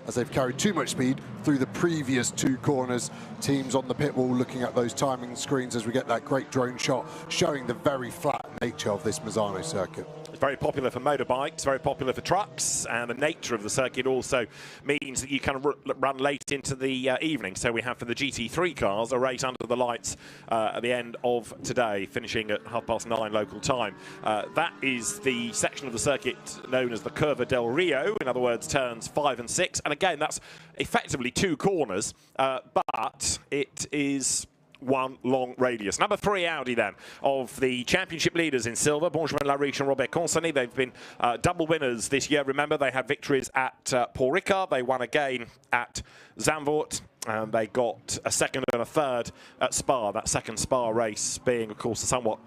as they've carried too much speed through the previous 2 corners. Teams on the pit wall looking at those timing screens as we get that great drone shot showing the very flat nature of this Misano circuit. It's very popular for motorbikes, very popular for trucks, and the nature of the circuit also means that you kind of run late into the evening. So we have for the GT3 cars a race under the lights at the end of today, finishing at 9:30 local time. That is the section of the circuit known as the Curva del Rio, in other words, turns 5 and 6. And again, that's effectively 2 corners, but it is one long radius. Number 3 Audi then, of the championship leaders in silver, Benjamin Lariche and Robert Consonny. They've been double winners this year. Remember, they had victories at Paul Ricard. They won again at Zandvoort. And they got a second and a third at Spa, that second Spa race being, of course, a somewhat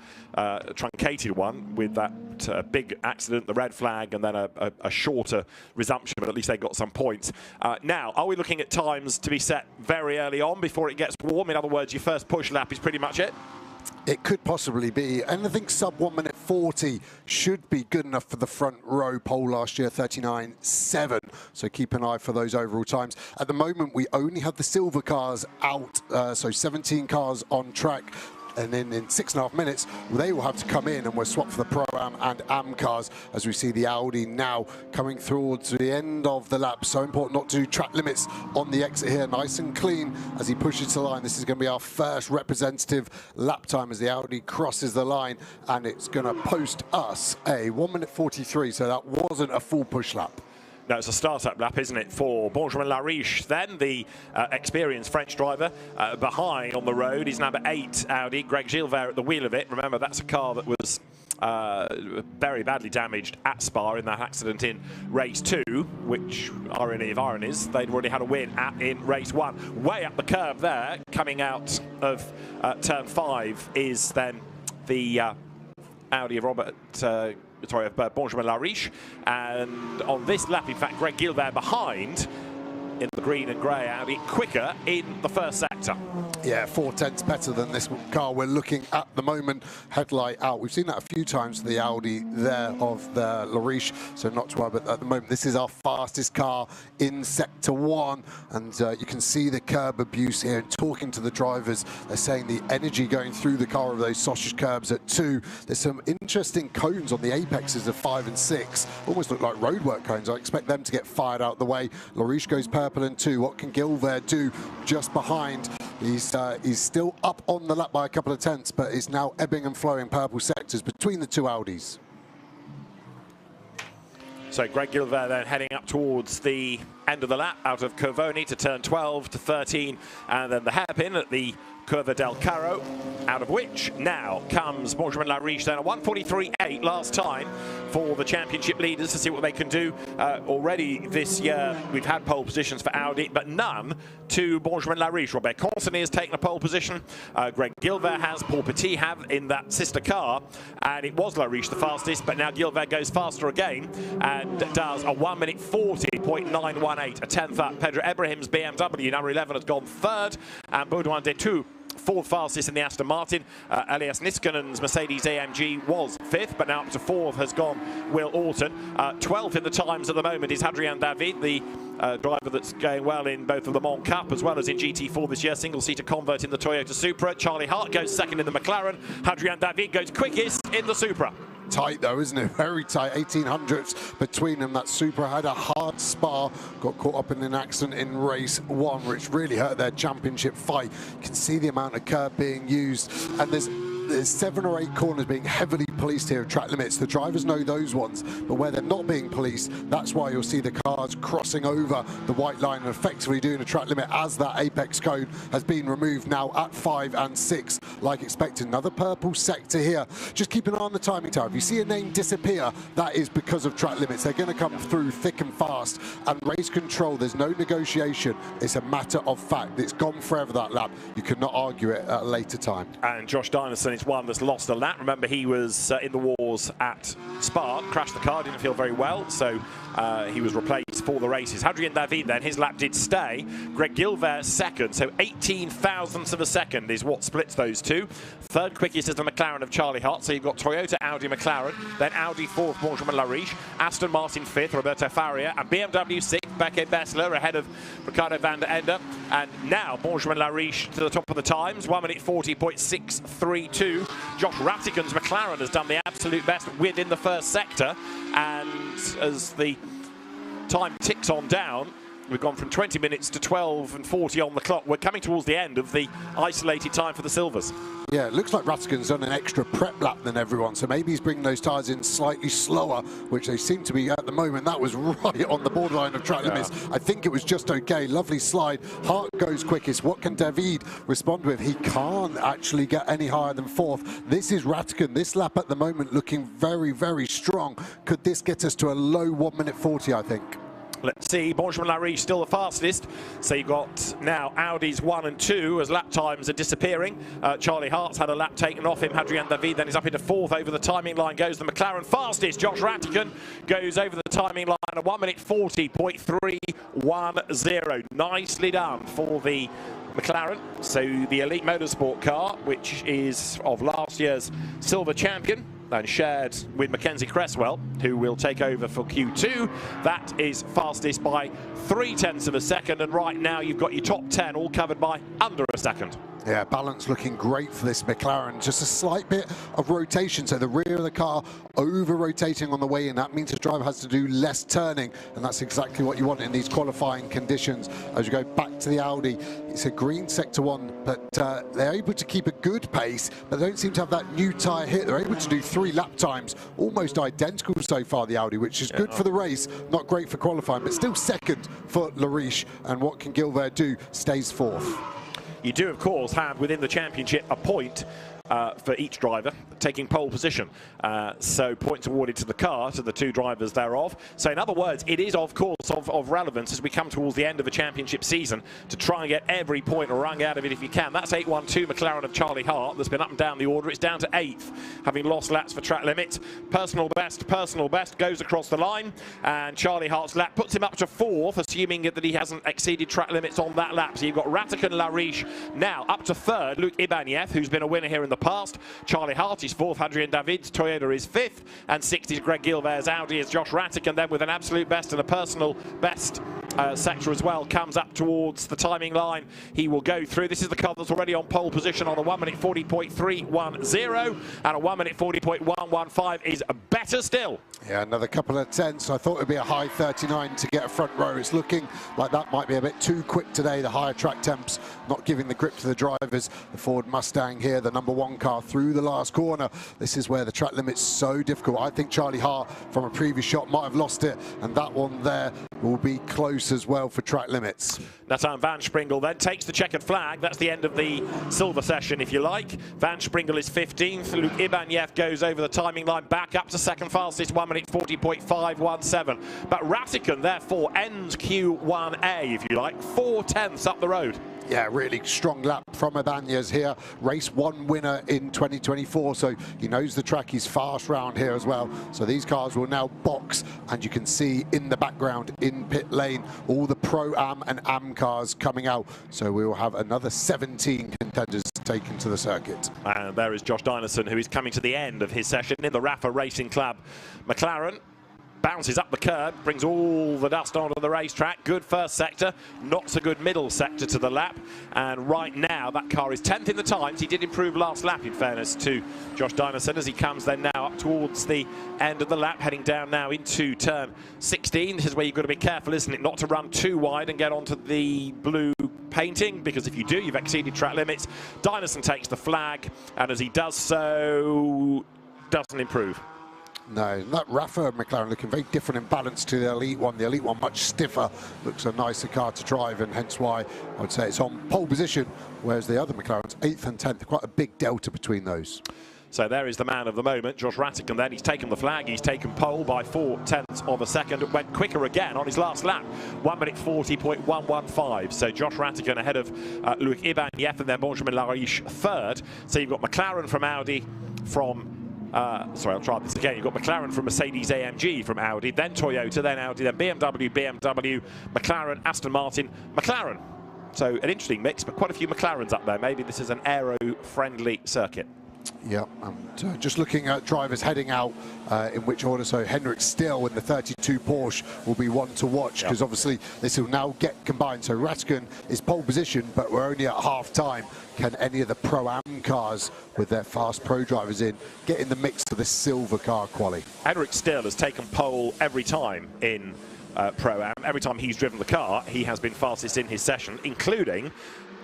truncated one with that big accident, the red flag, and then a shorter resumption, but at least they got some points. Now, are we looking at times to be set very early on before it gets warm? In other words, your first push lap is pretty much it? It could possibly be. Anything sub 1:40 should be good enough for the front row. Pole last year, 39.7. So keep an eye for those overall times. At the moment, we only have the silver cars out, so 17 cars on track. And then in 6.5 minutes, they will have to come in and we'll swap for the Pro-Am and Am cars as we see the Audi now coming towards the end of the lap. So important not to do track limits on the exit here. Nice and clean as he pushes to the line. This is going to be our first representative lap time as the Audi crosses the line, and it's going to post us a 1:43. So that wasn't a full push lap. No, it's a start-up lap, isn't it, for Benjamin Lariche. Then the experienced French driver behind on the road is number 8 Audi, Greg Gilbert at the wheel of it. Remember, that's a car that was very badly damaged at Spa in that accident in race 2, which, irony of ironies, they'd already had a win in race 1. Way up the curve there, coming out of turn 5, is then the Audi of Benjamin Lariche. And on this lap, in fact, Greg Gilbert behind in the green and grey Audi, quicker in the first sector. Yeah, 4/10 better than this car we're looking at the moment. Headlight out. We've seen that a few times for the Audi there of the Lariche, so not to worry, but at the moment this is our fastest car in sector 1, and you can see the curb abuse here. And talking to the drivers, they're saying the energy going through the car of those sausage curbs at 2. There's some interesting cones on the apexes of 5 and 6, almost look like roadwork cones. I expect them to get fired out the way. Lariche goes purple in 2. What can Gilbert do just behind? He's still up on the lap by a couple of tenths, but is now ebbing and flowing purple sectors between the 2 Audis. So Greg Gilbert then heading up towards the end of the lap out of Covoni to turn 12 to 13, and then the hairpin at the Curva del Carro, out of which now comes Benjamin Lariche, then a 1:43.8 last time for the championship leaders to see what they can do. Already this year we've had pole positions for Audi, but none to Benjamin Lariche. Robert Consonny has taken a pole position, Greg Gilbert has, Paul Petit have in that sister car, and it was Lariche the fastest, but now Gilbert goes faster again and does a 1:40.918, a 10th up. Pedro Ibrahim's BMW number 11 has gone 3rd, and Baudouin Detou 4th fastest in the Aston Martin. Elias Niskanen's Mercedes AMG was 5th, but now up to 4th has gone Will Orton. 12th in the times at the moment is Hadrian David, the driver that's going well in both the Le Mans Cup as well as in GT4 this year. Single-seater convert in the Toyota Supra. Charlie Hart goes 2nd in the McLaren. Hadrian David goes quickest in the Supra. Tight though, isn't it? Very tight, 1800ths between them. That Supra had a hard Spa, got caught up in an accident in race 1, which really hurt their championship fight. You can see the amount of curb being used, and there's 7 or 8 corners being heavily policed here at track limits. The drivers know those ones, but where they're not being policed, that's why you'll see the cars crossing over the white line and effectively doing a track limit as that apex cone has been removed now at 5 and 6, like expected. Another purple sector here. Just keep an eye on the timing tower. If you see a name disappear, that is because of track limits. They're going to come through thick and fast, and race control, there's no negotiation. It's a matter of fact. It's gone forever, that lap. You could not argue it at a later time. And Josh Dynaston is one that's lost a lap. Remember, he was in the wars at Spa, crashed the car, didn't feel very well, so he was replaced for the races. Hadrian David then, his lap did stay. Greg Gilbert 2nd, so 18 thousandths of a second is what splits those two. 3rd quickest is the McLaren of Charlie Hart, so you've got Toyota, Audi, McLaren, then Audi 4th, Benjamin Lariche, Aston Martin 5th, Roberto Faria, and BMW 6th, Beckett Bessler ahead of Ricardo van der Ende. And now Benjamin Lariche to the top of the times, 1 minute 40.632. Josh Rattigan's McLaren has done the absolute best within the first sector. And as the time ticks on down, we've gone from 20 minutes to 12 and 40 on the clock. We're coming towards the end of the isolated time for the Silvers. Yeah, it looks like Rattigan's done an extra prep lap than everyone, so maybe he's bringing those tyres in slightly slower, which they seem to be at the moment. That was right on the borderline of track limits. I think it was just okay. Lovely slide. Hart goes quickest. What can David respond with? He can't actually get any higher than fourth. This is Rattigan. This lap at the moment looking very, very strong. Could this get us to a low 1 minute 40, I think? Let's see, Benjamin Lariche still the fastest. So you've got now Audi's 1 and 2 as lap times are disappearing. Charlie Hart's had a lap taken off him. Hadrian David then is up into fourth. Over the timing line goes the McLaren fastest. Josh Rattigan goes over the timing line at 1 minute 40.310. Nicely done for the McLaren. So the Elite Motorsport car, which is of last year's silver champion, and shared with Mackenzie Cresswell, who will take over for Q2. That is fastest by 0.3 of a second, and right now you've got your top 10 all covered by under a second. Yeah, balance looking great for this McLaren. Just a slight bit of rotation, so the rear of the car over-rotating on the way in. That means the driver has to do less turning, and that's exactly what you want in these qualifying conditions. As you go back to the Audi, it's a green sector one, but they're able to keep a good pace, but they don't seem to have that new tyre hit. They're able to do 3 lap times, almost identical so far, the Audi, which is good for the race, not great for qualifying, but still second for Lariche. And what can Gilbert do? Stays fourth. You do, of course, have within the championship a point for each driver taking pole position. So points awarded to the car, to the 2 drivers thereof. So in other words, it is of course of relevance as we come towards the end of the championship season to try and get every point wrung out of it if you can. That's 812 McLaren of Charlie Hart that's been up and down the order. It's down to 8th, having lost laps for track limit. Personal best goes across the line, and Charlie Hart's lap puts him up to 4th, assuming that he hasn't exceeded track limits on that lap. So you've got Rattigan, Lariche now up to 3rd, Luc Ibanez, who's been a winner here in the past. Charlie Hart is 4th, Hadrian David's Toyota is 5th, and 6th is Greg Gilbert's Audi is Josh Rattigan, then with an absolute best and a personal best sector as well, comes up towards the timing line. He will go through. This is the car that's already on pole position on a 1 minute 40.310, and a 1 minute 40.115 is better still. Yeah, another couple of tenths. I thought it would be a high 39 to get a front row. It's looking like that might be a bit too quick today. The higher track temps not giving the grip to the drivers. The Ford Mustang here, the #1 car through the last corner. This is where the track limit's so difficult. I think Charlie Hart from a previous shot might have lost it, and that one there will be close as well for track limits. Nathan Van Springel then takes the checkered flag. That's the end of the silver session, if you like. Van Springel is 15th. Luc Ibanez goes over the timing line, back up to second fastest, 1 minute 40.517. But Rattigan, therefore, ends Q1A, if you like, 4/10 up the road. Yeah, really strong lap from Ibanez here. Race 1 winner in 2024, so he knows the track. He's fast round here as well. So these cars will now box, and you can see in the background in pit lane all the Pro-Am and Am cars coming out. So we will have another 17 contenders taken to the circuit. And there is Josh Dynaston, who is coming to the end of his session in the RAFA Racing Club McLaren. Bounces up the curb, brings all the dust onto the racetrack. Good first sector, not so good middle sector to the lap. And right now, that car is 10th in the times. He did improve last lap, in fairness to Josh Dynaston, as he comes then now up towards the end of the lap, heading down now into turn 16. This is where you've got to be careful, isn't it, not to run too wide and get onto the blue painting, because if you do, you've exceeded track limits. Dynaston takes the flag, and as he does so, doesn't improve. No, that RAFA McLaren looking very different in balance to the Elite one. The Elite one much stiffer, looks a nicer car to drive, and hence why I would say it's on pole position, whereas the other McLaren's 8th and 10th, quite a big delta between those. So there is the man of the moment, Josh Rattigan. Then he's taken the flag, he's taken pole by 4/10 of a second. Went quicker again on his last lap, 1 minute 40.115. So Josh Rattigan ahead of Luc Ibanez, and then Benjamin Lariche 3rd. So you've got McLaren from Audi, from sorry, I'll try this again. You've got McLaren from Mercedes-AMG from Audi, then Toyota, then Audi, then BMW, McLaren, Aston Martin, McLaren. So an interesting mix, but quite a few McLarens up there. Maybe this is an aero-friendly circuit. Yeah, and just looking at drivers heading out in which order, so Henrik Still in the 32 Porsche will be one to watch, because obviously this will now get combined. So Rattigan is pole position, but we're only at half time. Can any of the Pro-Am cars with their fast pro drivers in get in the mix for this silver car quali? Henrik Still has taken pole every time in Pro-Am. Every time he's driven the car, he has been fastest in his session, including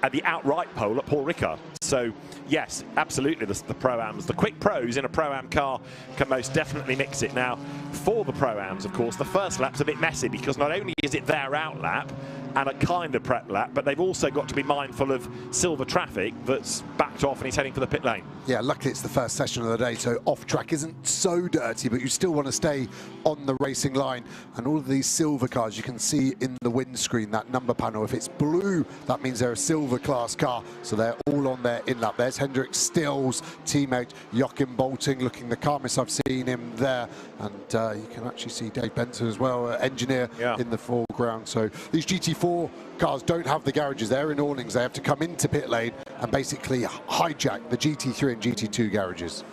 at the outright pole at Paul Ricard. So yes, absolutely, the Pro-Ams, the quick pros in a Pro-Am car can most definitely mix it. Now, for the Pro-Ams, of course, the first lap's a bit messy, because not only is it their out lap and a kind of prep lap, but they've also got to be mindful of silver traffic that's backed off and he's heading for the pit lane. Yeah, luckily it's the first session of the day, so off track isn't so dirty, but you still want to stay on the racing line. And all of these silver cars, you can see in the windscreen, that number panel, if it's blue, that means they're a silver class car, so they're all on their in lap. There's Henrik Still's teammate Joachim Bolting, looking the calmest I've seen him there, and you can actually see Dave Benson as well, engineer in the foreground. So these GT4 cars don't have the garages, they're in awnings. They have to come into pit lane and basically hijack the GT3 and GT2 garages.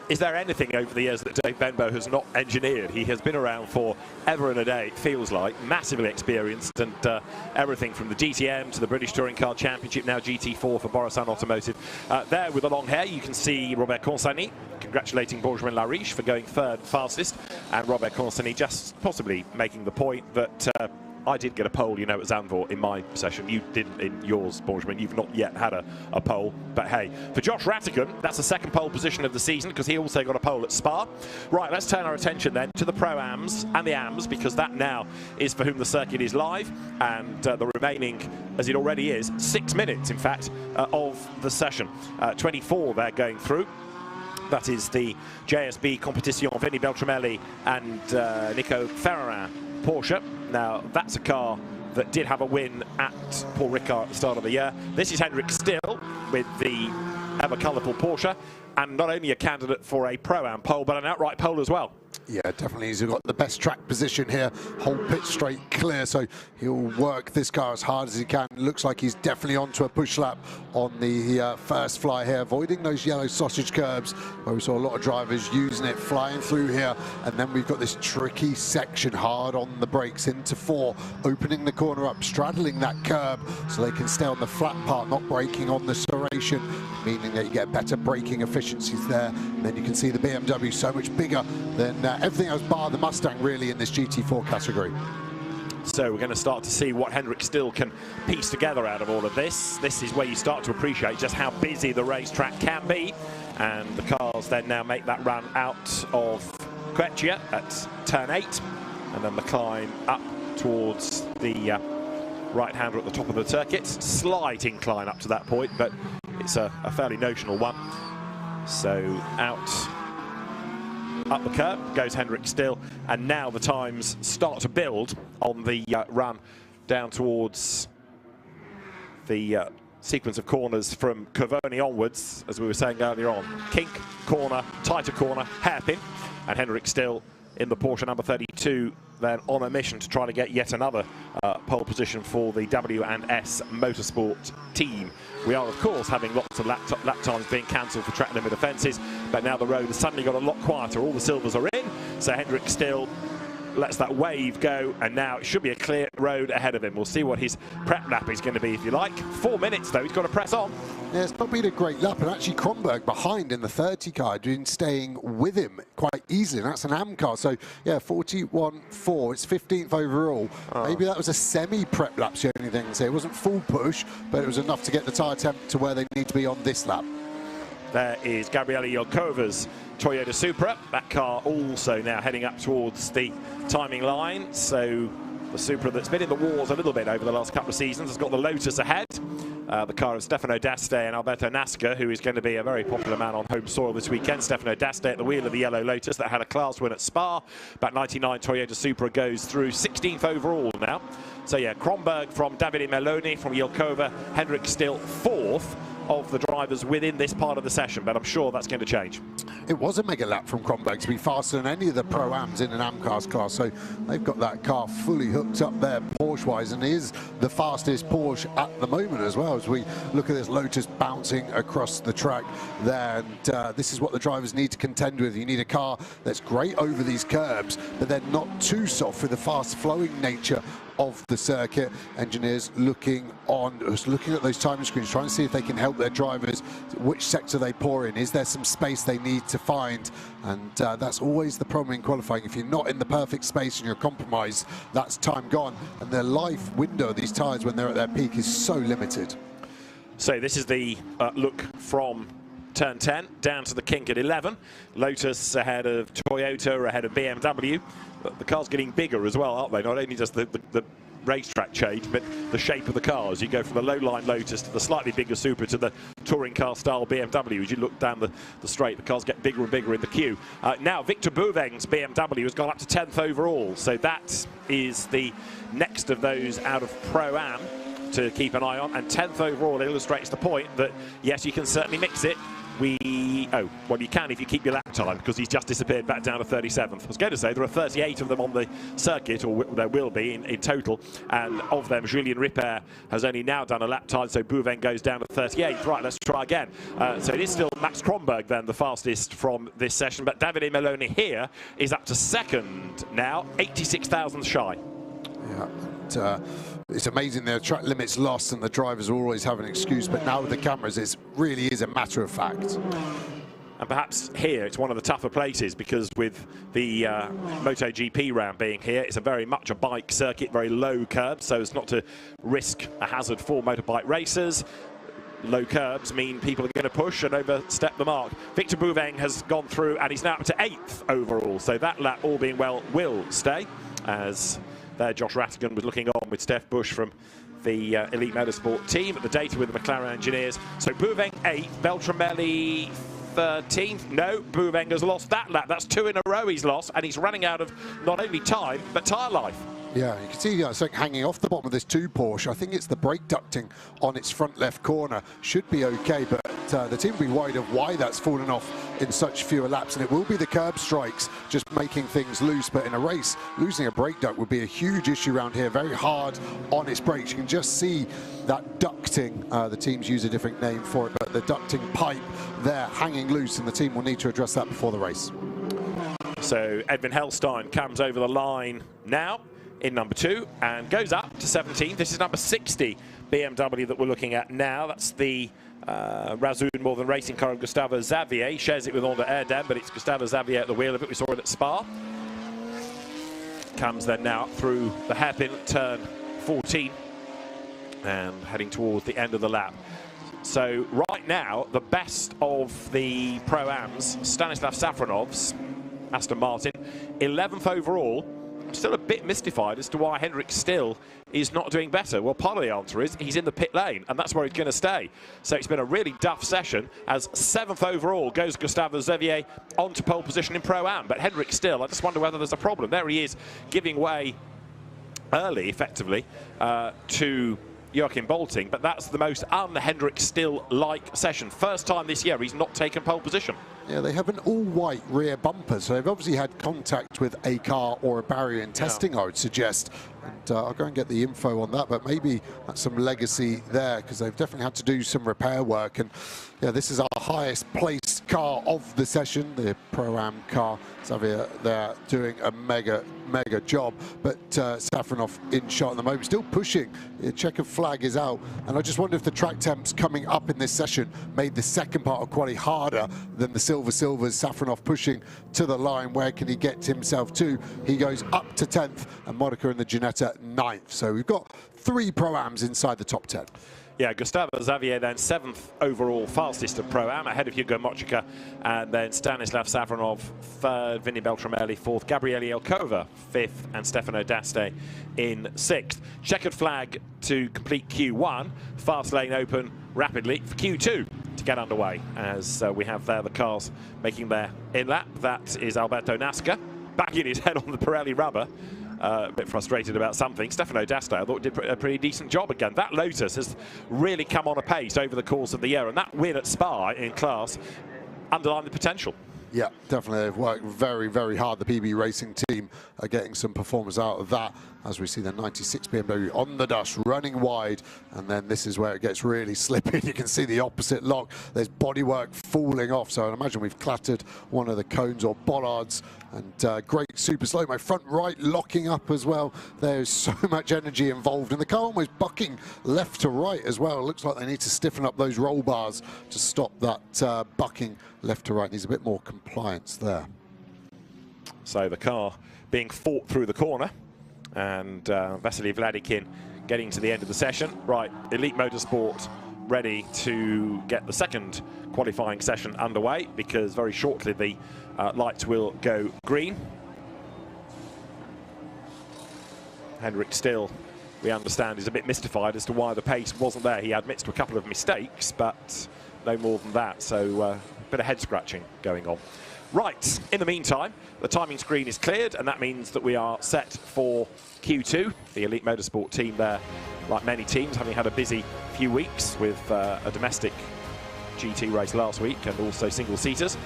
Is there anything over the years that Dave Benbow has not engineered? He has been around for ever and a day, it feels like, massively experienced, and everything from the DTM to the British Touring Car Championship, now GT4 for Borissan Automotive. There with the long hair, you can see Robert Consani congratulating Benjamin Lariche for going third fastest, and Robert Consani just possibly making the point that I did get a pole, you know, at Zandvoort in my session. You didn't in yours, Benjamin. You've not yet had a pole. But hey, for Josh Rattigan, that's the second pole position of the season, because he also got a pole at Spa. Right, let's turn our attention then to the Pro-Ams and the Ams, because that now is for whom the circuit is live, and the remaining, as it already is, 6 minutes, in fact, of the session. 24 they're going through. That is the JSB Competition, Vinny Beltramelli and Nico Ferrarin Porsche. Now, that's a car that did have a win at Paul Ricard at the start of the year. This is Henrik Still with the ever colourful Porsche, and not only a candidate for a Pro-Am pole, but an outright pole as well. Yeah, definitely. He's got the best track position here, whole pit straight clear, so he'll work this car as hard as he can. Looks like he's definitely onto a push lap on the first fly here, avoiding those yellow sausage curbs where we saw a lot of drivers using it, flying through here. And then we've got this tricky section, hard on the brakes into 4, opening the corner up, straddling that curb so they can stay on the flat part, not braking on the serration, meaning that you get better braking efficiencies there. And then you can see the BMW so much bigger than everything else bar the Mustang really in this GT4 category. So we're going to start to see what Henrik Still can piece together out of all of this. This is where you start to appreciate just how busy the racetrack can be, and the cars then now make that run out of Quechia at turn 8, and then the climb up towards the right-hander at the top of the circuit. Slight incline up to that point, but it's a fairly notional one. So out up the curb goes Henrik Still, and now the times start to build on the run down towards the sequence of corners from Covoni onwards, as we were saying earlier on. Kink, corner, tighter corner, hairpin, and Henrik Still in the Porsche number 32 then on a mission to try to get yet another pole position for the W&S Motorsport team. We are, of course, having lots of lap times being cancelled for track limit offences, but now the road has suddenly got a lot quieter. All the silvers are in, so Henrik Still lets that wave go, and now it should be a clear road ahead of him. We'll see what his prep lap is going to be, if you like. 4 minutes, though, he's got to press on. Yeah, it's not been a great lap, and actually Kronberg behind in the 30 car, been staying with him quite easily, and that's an AM car. So, yeah, 41.4, it's 15th overall. Maybe that was a semi-prep lap, the only thing to say. It wasn't full push, but it was enough to get the tyre temp to where they need to be on this lap. There is Gabriele Yelkova's Toyota Supra. That car also now heading up towards the timing line. So the Supra that's been in the wars a little bit over the last couple of seasons has got the Lotus ahead. The car of Stefano D'Aste and Alberto Nasca, who is going to be a very popular man on home soil this weekend. Stefano D'Aste at the wheel of the yellow Lotus that had a class win at Spa. About 99 Toyota Supra goes through 16th overall now. So yeah, Kronberg from Davide Meloni, from Yelkova, Henrik Still 4th of the drivers within this part of the session, but I'm sure that's going to change. it was a mega lap from Kronberg to be faster than any of the Pro-Ams in an AMCAS class. So they've got that car fully hooked up there Porsche-wise, and is the fastest Porsche at the moment as well, as we look at this Lotus bouncing across the track there. And this is what the drivers need to contend with. You need a car that's great over these curbs, but they're not too soft with the fast-flowing nature of the circuit. Engineers looking at those timing screens, trying to see if they can help their drivers, which sector they pour in. Is there some space they need to find? And that's always the problem in qualifying. If you're not in the perfect space and you're compromised, that's time gone. And the life window of these tyres when they're at their peak is so limited. So this is the look from turn 10 down to the kink at 11. Lotus ahead of Toyota, ahead of BMW. The car's getting bigger as well, aren't they? Not only does the racetrack change, but the shape of the cars. You go from the low-line Lotus to the slightly bigger Supra to the touring car style BMW. As you look down the straight, the cars get bigger and bigger in the queue. Now Victor Bouveng's BMW has gone up to 10th overall, so that is the next of those out of Pro-Am to keep an eye on, and 10th overall illustrates the point that yes, you can certainly mix it. Well, you can if you keep your lap time, because he's just disappeared back down to 37th. I was going to say there are 38 of them on the circuit, or there will be in total, and of them Julien Ripper has only now done a lap time, so Bouveng goes down to 38th. Right, let's try again. So it is still Max Kronberg then the fastest from this session, but Davide Meloni here is up to second now, 86,000 shy. Yeah, it's amazing their track limits lost and the drivers will always have an excuse, but now with the cameras it really is a matter of fact. And perhaps here it's one of the tougher places, because with the MotoGP round being here, it's very much a bike circuit, very low curbs, so as not to risk a hazard for motorbike racers. Low curbs mean people are going to push and overstep the mark. Victor Bouveng has gone through and he's now up to 8th overall, so that lap, all being well, will stay, as there Josh Rattigan was looking on with Steph Bush from the Elite Motorsport team at the data with the McLaren engineers. So Bouveng 8th, Beltramelli 13th. No, Bouveng has lost that lap. That's 2 in a row he's lost, and he's running out of not only time but tyre life. Yeah, you can see something hanging off the bottom of this 2 Porsche. I think it's the brake ducting on its front left corner. Should be okay, but the team will be worried of why that's fallen off in such fewer laps, and it will be the curb strikes just making things loose. But in a race, losing a brake duct would be a huge issue around here. Very hard on its brakes. You can just see that ducting. The teams use a different name for it, but the ducting pipe there hanging loose, and the team will need to address that before the race. So Edwin Hellstein comes over the line now in number 2 and goes up to 17th. This is number 60 BMW that we're looking at now. That's the Razzoon Northern Racing car of Gustavo Xavier. He shares it with Honda Erdem, but it's Gustavo Xavier at the wheel of it. We saw it at Spa. Comes then now through the hairpin at turn 14 and heading towards the end of the lap. So right now, the best of the Pro-Ams, Stanislav Safronov's Aston Martin, 11th overall. I'm still a bit mystified as to why Henrik Still is not doing better. Well, part of the answer is he's in the pit lane, and that's where he's going to stay. So it's been a really duff session, as 7th overall goes Gustavo Xavier onto pole position in Pro-Am. But Henrik Still, I just wonder whether there's a problem. There he is, giving way early, effectively, to Joachim Bolting, but that's the most un-Henrik Still-like session. First time this year he's not taken pole position. Yeah, they have an all-white rear bumper, so they've obviously had contact with a car or a barrier in testing, I would suggest. And I'll go and get the info on that, but maybe that's some legacy there, because they've definitely had to do some repair work. And yeah, this is our highest placed car of the session, the Pro-Am car. Xavier there doing a mega job, but Safronov in shot at the moment, still pushing. The checkered flag is out, and I just wonder if the track temps coming up in this session made the second part of quali harder than the Silvers. Safronov pushing to the line. Where can he get himself to? He goes up to 10th, and Monica and the Ginetta 9th. So we've got 3 Pro-Ams inside the top 10. Yeah, Gustavo Xavier then 7th overall, fastest of Pro-Am, ahead of Hugo Mochica, and then Stanislav Safronov 3rd, Vinny Beltramelli 4th, Gabriele Elkova 5th, and Stefano D'Aste in 6th. Checkered flag to complete Q1, fast lane open rapidly for Q2 to get underway, as we have there the cars making their in-lap. That is Alberto Nasca, banging his head on the Pirelli rubber. A bit frustrated about something. Stefano D'Aste, I thought, did a pretty decent job again. That Lotus has really come on a pace over the course of the year, and that win at Spa in class underlined the potential. Yeah, definitely. They've worked very, very hard. The PB Racing team are getting some performance out of that. As we see the 96 BMW on the dash, running wide. And then this is where it gets really slippy. You can see the opposite lock. There's bodywork falling off. So I imagine we've clattered one of the cones or bollards. And great super slow-mo. Front right locking up as well. There's so much energy involved. And the car almost bucking left to right as well. It looks like they need to stiffen up those roll bars to stop that bucking left to right. Needs a bit more compliance there. So the car being fought through the corner, and Vasily Vladikin getting to the end of the session. Right, Elite Motorsport ready to get the second qualifying session underway, because very shortly the lights will go green. Henrik still, we understand, is a bit mystified as to why the pace wasn't there. He admits to a couple of mistakes, but no more than that. So a bit of head scratching going on. Right, in the meantime, the timing screen is cleared, and that means that we are set for Q2. The Elite Motorsport team there, like many teams, having had a busy few weeks with a domestic GT race last week and also single-seaters.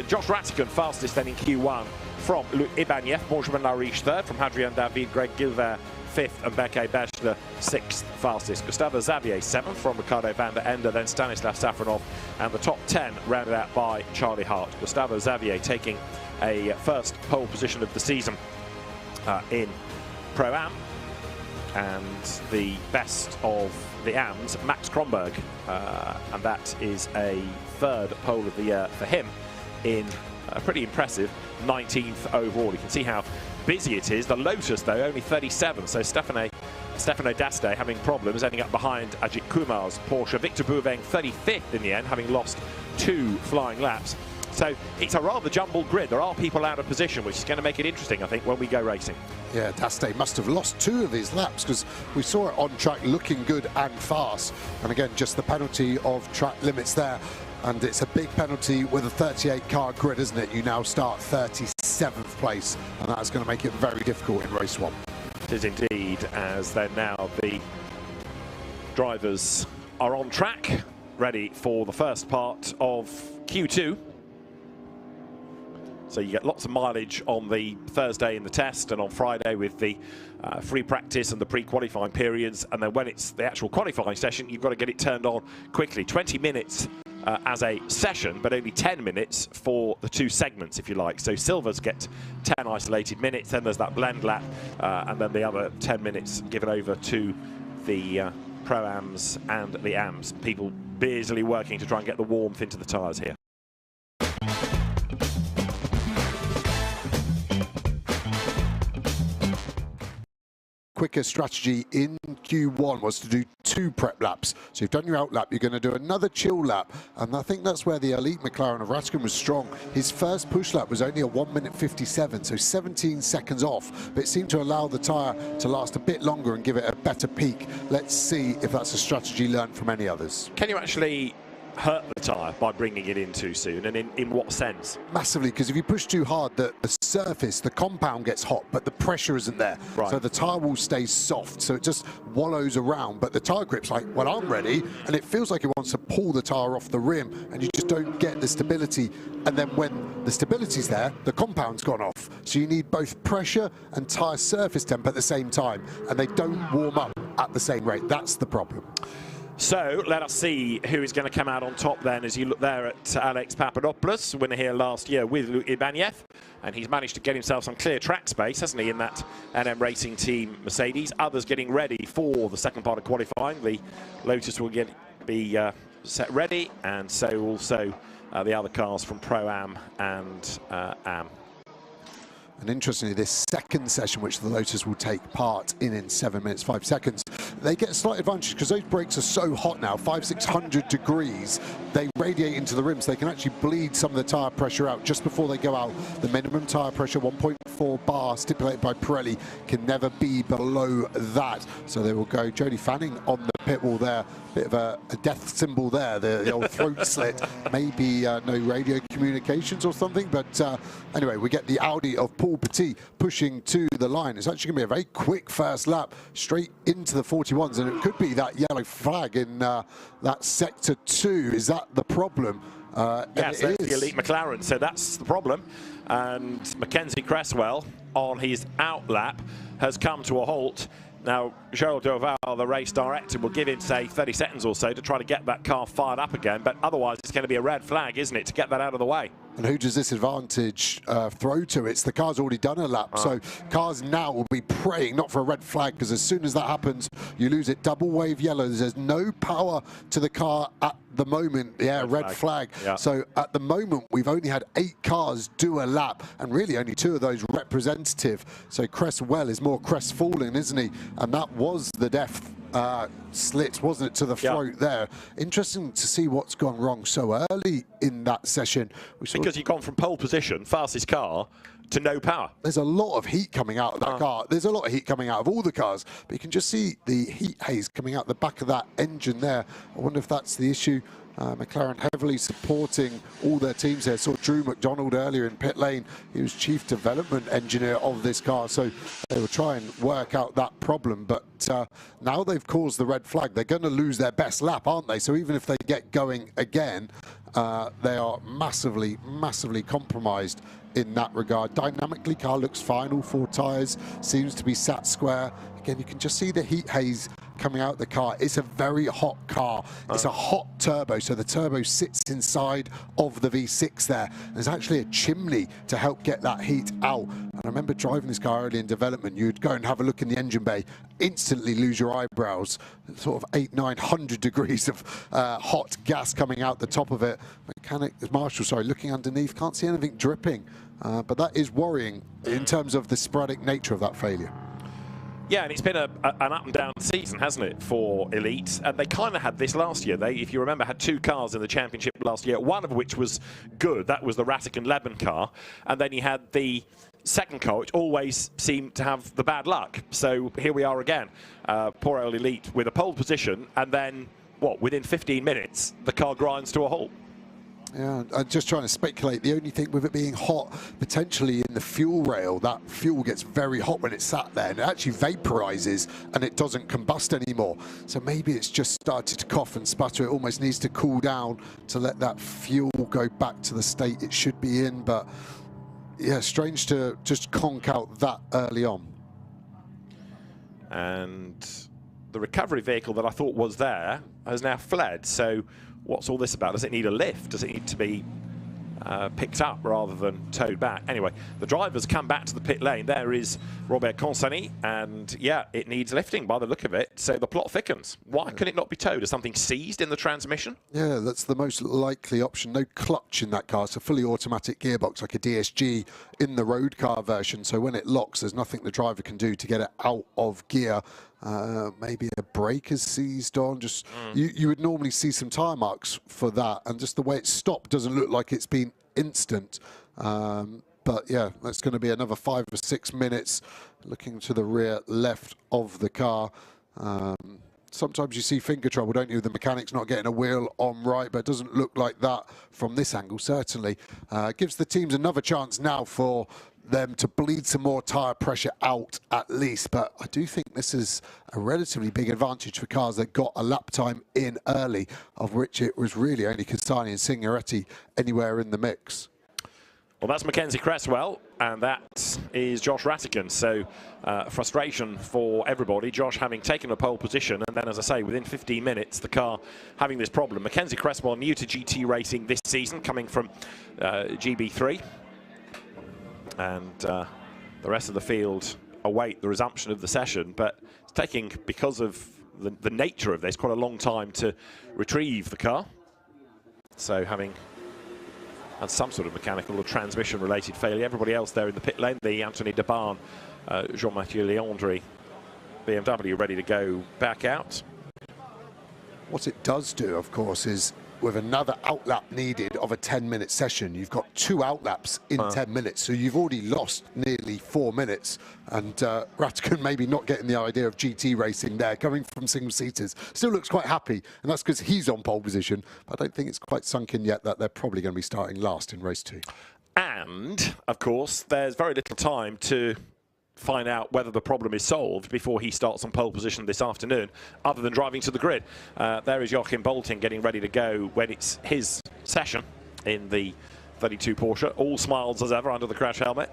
Josh Rattigan fastest then in Q1 from Luc Ibaniev, Benjamin Lariche third, from Hadrian David, Greg Gilbert fifth, and Beke Bechler sixth fastest. Gustavo Xavier seventh from Ricardo van der Ende, then Stanislav Safronov, and the top 10 rounded out by Charlie Hart. Gustavo Xavier taking a first pole position of the season in Pro-Am, and the best of the AMs, Max Kronberg, and that is a third pole of the year for him in a pretty impressive 19th overall. You can see how busy it is. The Lotus, though, only 37, so Stefano Daste having problems, ending up behind Ajith Kumar's Porsche. Victor Bouveng 35th in the end, having lost 2 flying laps. So it's a rather jumbled grid. There are people out of position, which is going to make it interesting, I think, when we go racing. Yeah, Daste must have lost 2 of his laps, because we saw it on track looking good and fast. And again, just the penalty of track limits there. And it's a big penalty with a 38-car grid, isn't it? You now start 37th place, and that's going to make it very difficult in race 1. It is indeed, as then now the drivers are on track, ready for the first part of Q2. So you get lots of mileage on the Thursday in the test, and on Friday with the free practice and the pre-qualifying periods. And then when it's the actual qualifying session, you've got to get it turned on quickly. 20 minutes as a session, but only 10 minutes for the 2 segments, if you like. So Silvers get 10 isolated minutes, then there's that blend lap, and then the other 10 minutes given over to the Pro-Ams and the AMs. People busily working to try and get the warmth into the tyres here. Quicker strategy in Q1 was to do 2 prep laps. So you've done your out lap, you're going to do another chill lap, and I think that's where the elite McLaren of Rattigan was strong. His first push lap was only a 1:57, so 17 seconds off, but it seemed to allow the tyre to last a bit longer and give it a better peak. Let's see if that's a strategy learned from any others. Can you actually hurt the tyre by bringing it in too soon, and in what sense? Massively, because if you push too hard, the surface, the compound gets hot, but the pressure isn't there. Right. So the tyre will stay soft, so it just wallows around, but the tyre grip's like, well, I'm ready, and it feels like it wants to pull the tyre off the rim, and you just don't get the stability. And then when the stability's there, the compound's gone off. So you need both pressure and tyre surface temp at the same time, and they don't warm up at the same rate. That's the problem. So let us see who is going to come out on top then, as you look there at Alex Papadopoulos, winner here last year with Luc Ibaniev, and he's managed to get himself some clear track space, hasn't he, in that NM Racing Team Mercedes. Others getting ready for the second part of qualifying. The Lotus will be set ready, and so also the other cars from Pro-Am and Am. And interestingly, this second session, which the Lotus will take part in 7 minutes 5 seconds, they get a slight advantage because those brakes are so hot now, 500-600 degrees. They radiate into the rim, so they can actually bleed some of the tyre pressure out just before they go out. The minimum tyre pressure, 1.4 bar, stipulated by Pirelli, can never be below that. So they will go. Jodie Fanning on the pit wall there, bit of a death symbol there, the old throat slit. Maybe no radio communications or something, but anyway, we get the Audi of Paul Petit pushing to the line. It's actually going to be a very quick first lap straight into the 41s, and it could be that yellow flag in that sector 2. Is that the problem? Yes, that's the elite McLaren, so that's the problem. And Mackenzie Cresswell, on his out lap, has come to a halt. Now, Gerald Doval, the race director, will give him, say, 30 seconds or so to try to get that car fired up again. But otherwise, it's going to be a red flag, isn't it, to get that out of the way? And who does this advantage throw to? It's the car's already done a lap. So cars now will be praying not for a red flag, because as soon as that happens, you lose it. Double wave yellow. There's no power to the car at the moment. Yeah, red flag. Yeah. So at the moment, we've only had 8 cars do a lap, and really only 2 of those representative. So Cresswell is more crestfallen, isn't he? And that was the death slit, wasn't it, to the throat there. Interesting to see what's gone wrong so early in that session. Because you've gone from pole position, fastest car, to no power. There's a lot of heat coming out of that car. There's a lot of heat coming out of all the cars, but you can just see the heat haze coming out the back of that engine there. I wonder if that's the issue. McLaren heavily supporting all their teams there. Saw Drew McDonald earlier in pit lane. He was chief development engineer of this car, so they will try and work out that problem. But now they've caused the red flag. They're going to lose their best lap, aren't they? So even if they get going again, they are massively, massively compromised in that regard. Dynamically, car looks fine. All 4 tyres seems to be sat square. Again, you can just see the heat haze coming out the car. It's a very hot car. It's a hot turbo, so the turbo sits inside of the V6 there. There's actually a chimney to help get that heat out. And I remember driving this car early in development. You'd go and have a look in the engine bay, instantly lose your eyebrows. Sort of 800-900 degrees of hot gas coming out the top of it. Marshall, sorry, looking underneath, can't see anything dripping. But that is worrying in terms of the sporadic nature of that failure. Yeah, and it's been an up and down season, hasn't it, for Elite? And they kind of had this last year. They, if you remember, had 2 cars in the championship last year, one of which was good. That was the Ratican Leben car. And then you had the second car, which always seemed to have the bad luck. So here we are again. Poor old Elite with a pole position. And then, what, within 15 minutes, the car grinds to a halt. Yeah, I'm just trying to speculate. The only thing with it being hot, potentially in the fuel rail, that fuel gets very hot when it's sat there, and it actually vaporizes and it doesn't combust anymore. So maybe it's just started to cough and sputter. It almost needs to cool down to let that fuel go back to the state it should be in. But yeah, strange to just conk out that early on. And the recovery vehicle that I thought was there has now fled. So what's all this about? Does it need a lift? Does it need to be picked up rather than towed back? Anyway, the drivers come back to the pit lane. There is Robert Consani, and yeah, it needs lifting by the look of it. So the plot thickens. Why can it not be towed? Is something seized in the transmission? Yeah, that's the most likely option. No clutch in that car. It's a fully automatic gearbox, like a DSG in the road car version. So when it locks, there's nothing the driver can do to get it out of gear. Maybe a brake is seized on. Just you would normally see some tyre marks for that, and just the way it stopped doesn't look like it's been instant. But yeah, that's going to be another 5 or 6 minutes. Looking to the rear left of the car. Sometimes you see finger trouble, don't you? The mechanic's not getting a wheel on right, but it doesn't look like that from this angle, certainly. Gives the teams another chance now for them to bleed some more tyre pressure out at least. But I do think this is a relatively big advantage for cars that got a lap time in early, of which it was really only Castani and Signoretti anywhere in the mix. Well, that's Mackenzie Cresswell, and that is Josh Ratigan. So frustration for everybody. Josh having taken a pole position, and then, as I say, within 15 minutes, the car having this problem. Mackenzie Cresswell, new to GT racing this season, coming from GB3. And the rest of the field await the resumption of the session, but it's taking, because of the nature of this, quite a long time to retrieve the car. So having had some sort of mechanical or transmission related failure, everybody else there in the pit lane, the Anthony Debarn, Jean-Mathieu Leandri BMW ready to go back out. What it does do, of course, is with another outlap needed of a 10-minute session, you've got 2 outlaps in 10 minutes, so you've already lost nearly 4 minutes. And Ratigan maybe not getting the idea of GT racing there, coming from single-seaters. Still looks quite happy, and that's because he's on pole position. But I don't think it's quite sunk in yet that they're probably going to be starting last in race 2. And, of course, there's very little time to find out whether the problem is solved before he starts on pole position this afternoon, other than driving to the grid. There is Joachim Bolting getting ready to go when it's his session. in the 32 Porsche. All smiles as ever under the crash helmet.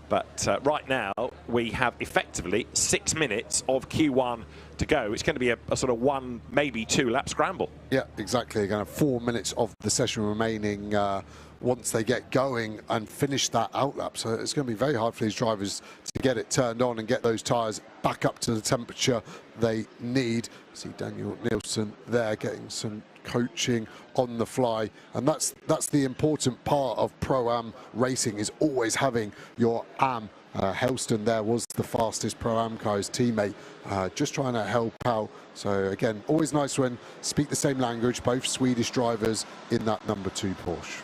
But right now, we have effectively 6 minutes of Q1 to go. It's going to be a sort of 1, maybe 2 lap scramble. Yeah, exactly. You're going to have 4 minutes of the session remaining once they get going and finish that outlap. So it's going to be very hard for these drivers to get it turned on and get those tyres back up to the temperature they need. See Daniel Nielsen there getting some coaching on the fly, and that's the important part of Pro-Am racing, is always having your AM. Helston there was the fastest Pro-Am car, his teammate, just trying to help out. So again, always nice when speak the same language, both Swedish drivers in that number 2 Porsche.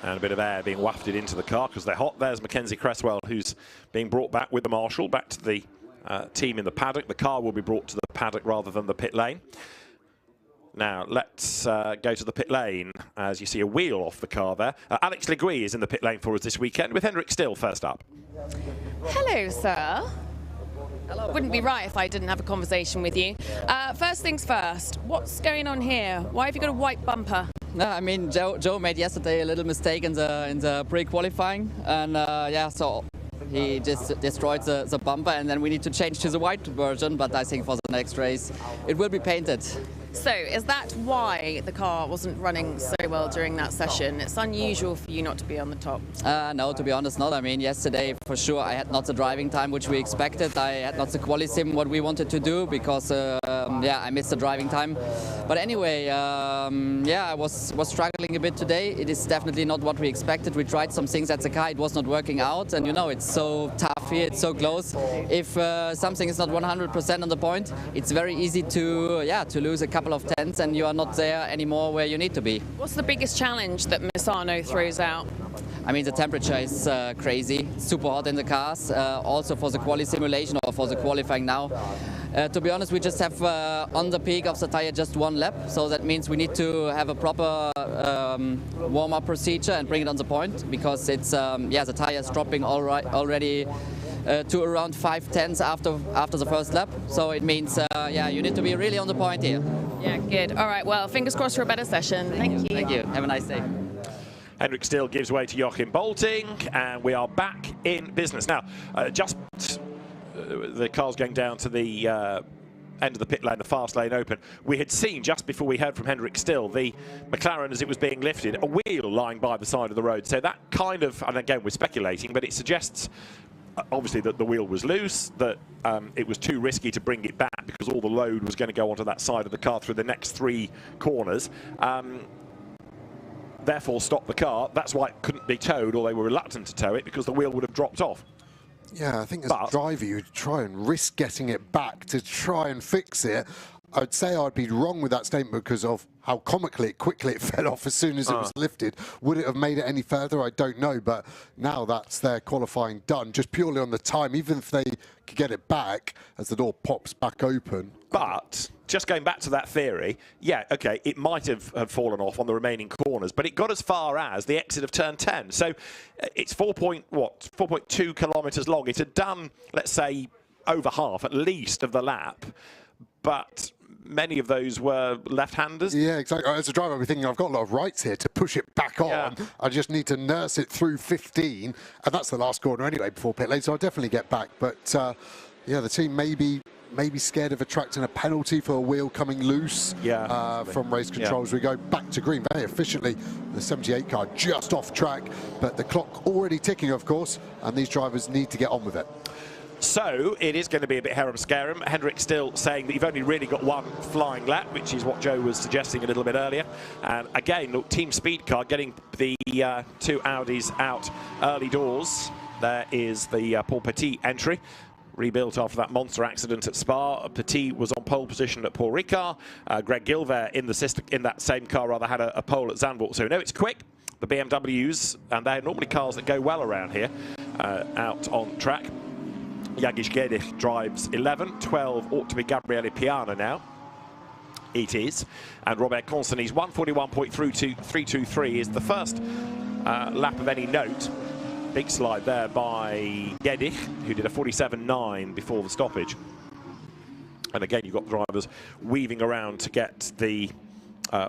And a bit of air being wafted into the car because they're hot. There's Mackenzie Cresswell, who's being brought back with the marshal back to the team in the paddock. The car will be brought to the paddock rather than the pit lane. Now, let's go to the pit lane as you see a wheel off the car there. Alex Legui is in the pit lane for us this weekend with Henrik Still first up. Hello, sir. Hello. Wouldn't be right if I didn't have a conversation with you. First things first, what's going on here? Why have you got a white bumper? No, I mean, Joe made yesterday a little mistake in the pre-qualifying, and yeah, so he just destroyed the bumper, and then we need to change to the white version, but I think for the next race it will be painted. So, is that why the car wasn't running so well during that session? It's unusual for you not to be on the top. No, to be honest, not. I mean, yesterday, for sure, I had not the driving time which we expected. I had not the quali sim what we wanted to do because, yeah, I missed the driving time. But anyway, yeah, I was struggling a bit today. It is definitely not what we expected. We tried some things at the car. It was not working out. And, you know, it's so tough here. It's so close. If something is not 100% on the point, it's very easy to, yeah, to lose a couple of tenths and you are not there anymore where you need to be. What's the biggest challenge that Misano throws out? I mean, the temperature is crazy. It's super hot in the cars, also for the quali simulation or for the qualifying now. To be honest, we just have on the peak of the tire just 1 lap, so that means we need to have a proper warm-up procedure and bring it on the point, because it's yeah, the tire is dropping already to around 5 tenths after the first lap. So it means, yeah, you need to be really on the point here. Yeah, good. All right, well, fingers crossed for a better session. Thank you. Thank you. Have a nice day. Henrik Still gives way to Joachim Bolting, and we are back in business. Now, just the car's going down to the end of the pit lane, the fast lane open. We had seen, just before we heard from Henrik Still, the McLaren, as it was being lifted, a wheel lying by the side of the road. So that kind of, and again, we're speculating, but it suggests obviously that the wheel was loose, that it was too risky to bring it back because all the load was going to go onto that side of the car through the next 3 corners. Therefore stop the car. That's why it couldn't be towed, or they were reluctant to tow it, because the wheel would have dropped off. Yeah, I think as a driver, you'd try and risk getting it back to try and fix it. I'd say I'd be wrong with that statement because of how quickly it fell off as soon as it was lifted. Would it have made it any further? I don't know, but now that's their qualifying done, just purely on the time. Even if they could get it back as the door pops back open. But just going back to that theory, yeah, okay, it might have fallen off on the remaining corners, but it got as far as the exit of turn 10. So it's 4.2 kilometres long. It had done, let's say, over half at least of the lap, but many of those were left-handers. Yeah, exactly. As a driver, I'll be thinking, I've got a lot of rights here to push it back on. Yeah. I just need to nurse it through 15, and that's the last corner anyway before pit lane, so I'll definitely get back. But yeah, the team may be scared of attracting a penalty for a wheel coming loose from race control as we go back to green very efficiently. The 78 car just off track, but the clock already ticking, of course, and these drivers need to get on with it. So it is going to be a bit harum-scarum. Henrik Still saying that you've only really got 1 flying lap, which is what Joe was suggesting a little bit earlier. And again, look, Team Speed Car getting the 2 Audis out early doors. There is the Paul Petit entry, rebuilt after that monster accident at Spa. Petit was on pole position at Paul Ricard. Greg Gilver in that same car had a pole at Zandvoort. So we know it's quick. The BMWs, and they're normally cars that go well around here, out on track. Jagish Gedich drives 11, 12 ought to be Gabriele Piana now. It is. And Robert Constany's 141.323 is the first lap of any note. Big slide there by Gedich, who did a 47.9 before the stoppage. And again, you've got drivers weaving around to get the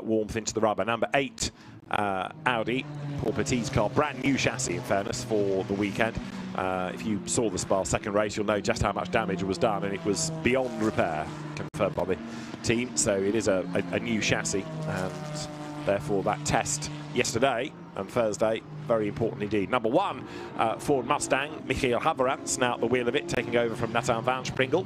warmth into the rubber. Number 8, Audi, Paul Petit's car, brand new chassis in fairness for the weekend. If you saw the Spa second race, you'll know just how much damage was done, and it was beyond repair, confirmed by the team. So it is a new chassis, and therefore that test yesterday and Thursday, very important indeed. Number 1, Ford Mustang, Michael Haverantz now at the wheel of it, taking over from Nathan van Springel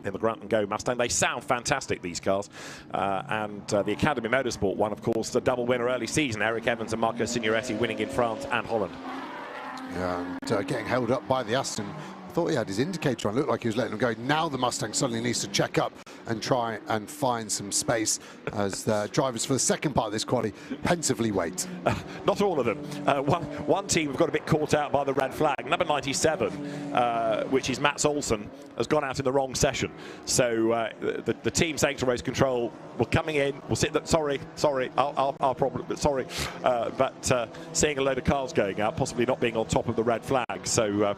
in the Grunt & Go Mustang. They sound fantastic, these cars. And the Academy Motorsport one, of course, the double winner early season, Eric Evans and Marco Signoretti winning in France and Holland. Yeah, and getting held up by the Aston. I thought he had his indicator on, looked like he was letting him go. Now the Mustang suddenly needs to check up and try and find some space as the drivers for the second part of this quali pensively wait. Not all of them. One team have got a bit caught out by the red flag. Number 97, which is Mats Olsen, has gone out in the wrong session. So the team Sanctuary Race Control were coming in. We'll sit that. Sorry, our problem. But sorry, but seeing a load of cars going out, possibly not being on top of the red flag. So.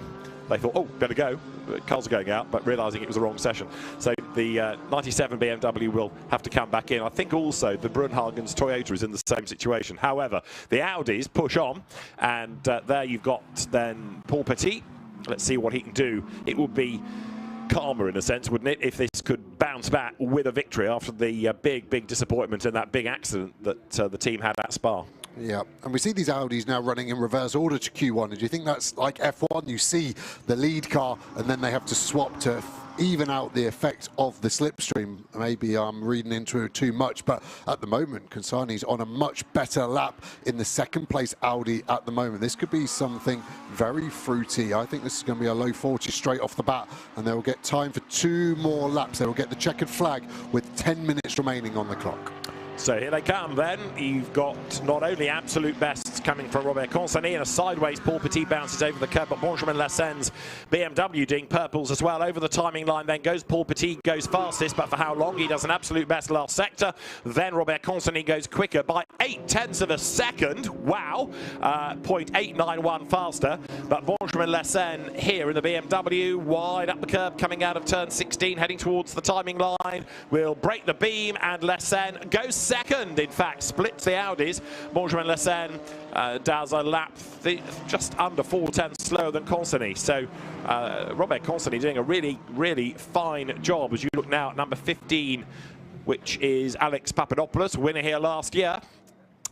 They thought, oh, better go. Cars are going out, but realising it was the wrong session. So the 97 BMW will have to come back in. I think also the Brunhagen's Toyota is in the same situation. However, the Audis push on, and there you've got then Paul Petit. Let's see what he can do. It would be calmer in a sense, wouldn't it, if this could bounce back with a victory after the big disappointment and that big accident that the team had at Spa. Yeah, and we see these Audis now running in reverse order to Q1. And do you think that's like F1? You see the lead car, and then they have to swap to even out the effect of the slipstream. Maybe I'm reading into it too much, but at the moment, Consani's on a much better lap in the second place Audi at the moment. This could be something very fruity. I think this is going to be a low 40 straight off the bat, and they will get time for 2 more laps. They will get the checkered flag with 10 minutes remaining on the clock. So here they come then. You've got not only absolute bests coming from Robert Consani, and a sideways Paul Petit bounces over the curb, but Benjamin Lassen's BMW doing purples as well. Over the timing line then goes Paul Petit, goes fastest, but for how long? He does an absolute best last sector. Then Robert Consani goes quicker by 0.8 of a second. Wow. 0.891 faster. But Benjamin Lassen here in the BMW, wide up the curb, coming out of turn 16, heading towards the timing line. Will break the beam, and Lassen goes second, in fact, splits the Audis. Benjamin Lassen does a lap just under 4/10 slower than Consani. So Robert Consani doing a really fine job as you look now at number 15, which is Alex Papadopoulos, winner here last year.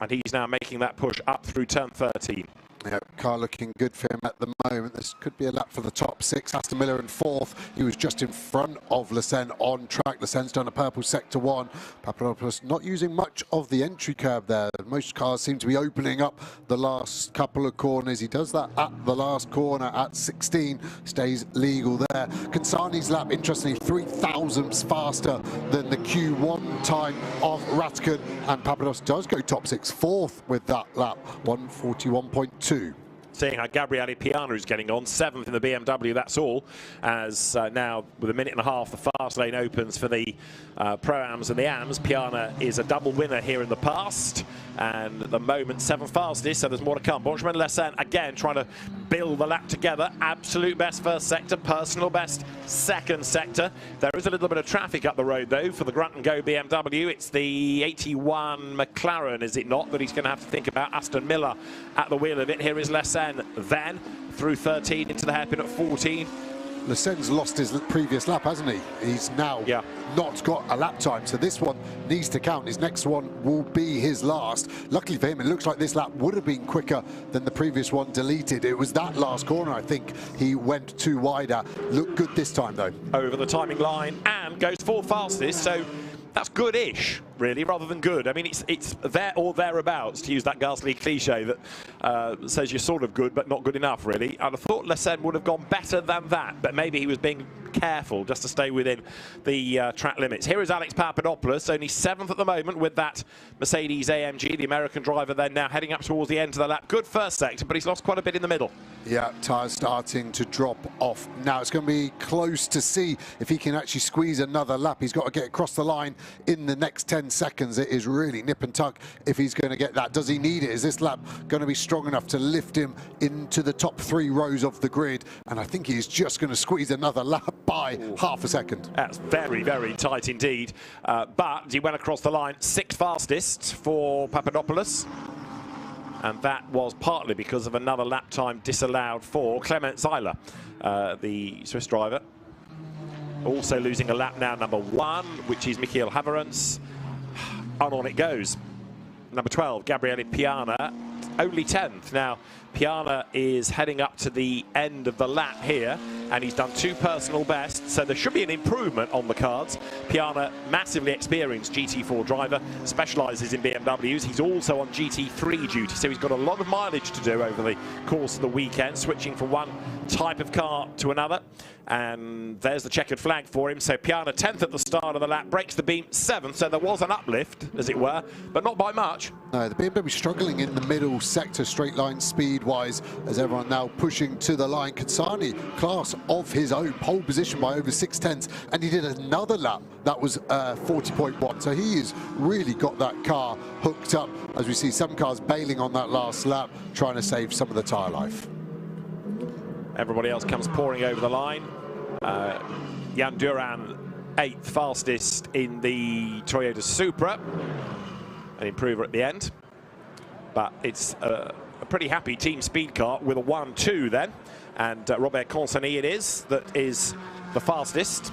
And he's now making that push up through turn 13. Yeah, car looking good for him at the moment. This could be a lap for the top 6. Aston Miller in 4th. He was just in front of Lassen on track. Lassen's done a purple sector 1. Papadopoulos not using much of the entry curve there. Most cars seem to be opening up the last couple of corners. He does that at the last corner at 16. Stays legal there. Consani's lap, interestingly, 3 thousandths faster than the Q1 time of Rattigan. And Papadopoulos does go top 6, 4th with that lap, 141.2. Seeing how Gabriele Piana is getting on, 7th in the BMW, that's all. As now, with a minute and a half, the fast lane opens for the Pro-Ams and the AMs. Piana is a double winner here in the past, and at the moment, 7th fastest, so there's more to come. Benjamin Lassen, again, trying to build the lap together. Absolute best first sector, personal best second sector. There is a little bit of traffic up the road, though, for the Grunt & Go BMW. It's the 81 McLaren, is it not, that he's going to have to think about. Aston Miller at the wheel of it. Here is Lassen. Then through 13 into the hairpin at 14. Lassen's lost his previous lap, hasn't he? He's now not got a lap time, so this one needs to count. His next one will be his last. Luckily for him, it looks like this lap would have been quicker than the previous one deleted. It was that last corner, I think, he went too wide at. Looked good this time, though. Over the timing line and goes 4th fastest, so that's good-ish, really, rather than good. I mean, it's there or thereabouts, to use that ghastly cliche that says you're sort of good but not good enough, really. I'd have thought Lassen would have gone better than that, but maybe he was being careful just to stay within the track limits. Here is Alex Papadopoulos, only 7th at the moment with that Mercedes AMG, the American driver then now heading up towards the end of the lap. Good first sector, but he's lost quite a bit in the middle. Yeah, tyres starting to drop off. Now it's going to be close to see if he can actually squeeze another lap. He's got to get across the line in the next 10 seconds. It is really nip and tuck if he's going to get that. Does he need it? Is this lap going to be strong enough to lift him into the top 3 rows of the grid? And I think he's just going to squeeze another lap by half a second. That's very, very tight indeed. But he went across the line 6th fastest for Papadopoulos. And that was partly because of another lap time disallowed for Clement Zeiler, the Swiss driver. Also losing a lap now, number 1, which is Michael Haverens. And on it goes. Number 12, Gabriele Piana, only 10th. Now, Piana is heading up to the end of the lap here, and he's done 2 personal bests, so there should be an improvement on the cards. Piana, massively experienced GT4 driver, specialises in BMWs. He's also on GT3 duty, so he's got a lot of mileage to do over the course of the weekend, switching from one type of car to another. And there's the checkered flag for him. So Piana 10th at the start of the lap, breaks the beam 7th, so there was an uplift, as it were, but not by much. No, the BMW struggling in the middle sector, straight line speed-wise, as everyone now pushing to the line. Katsani, class of his own, pole position by over 6/10, and he did another lap that was 40.1. So he has really got that car hooked up, as we see some cars bailing on that last lap, trying to save some of the tyre life. Everybody else comes pouring over the line. Jan Duran, 8th fastest in the Toyota Supra. An improver at the end. But it's a pretty happy team speed car with a 1-2 then. And Robert Consani it is that is the fastest.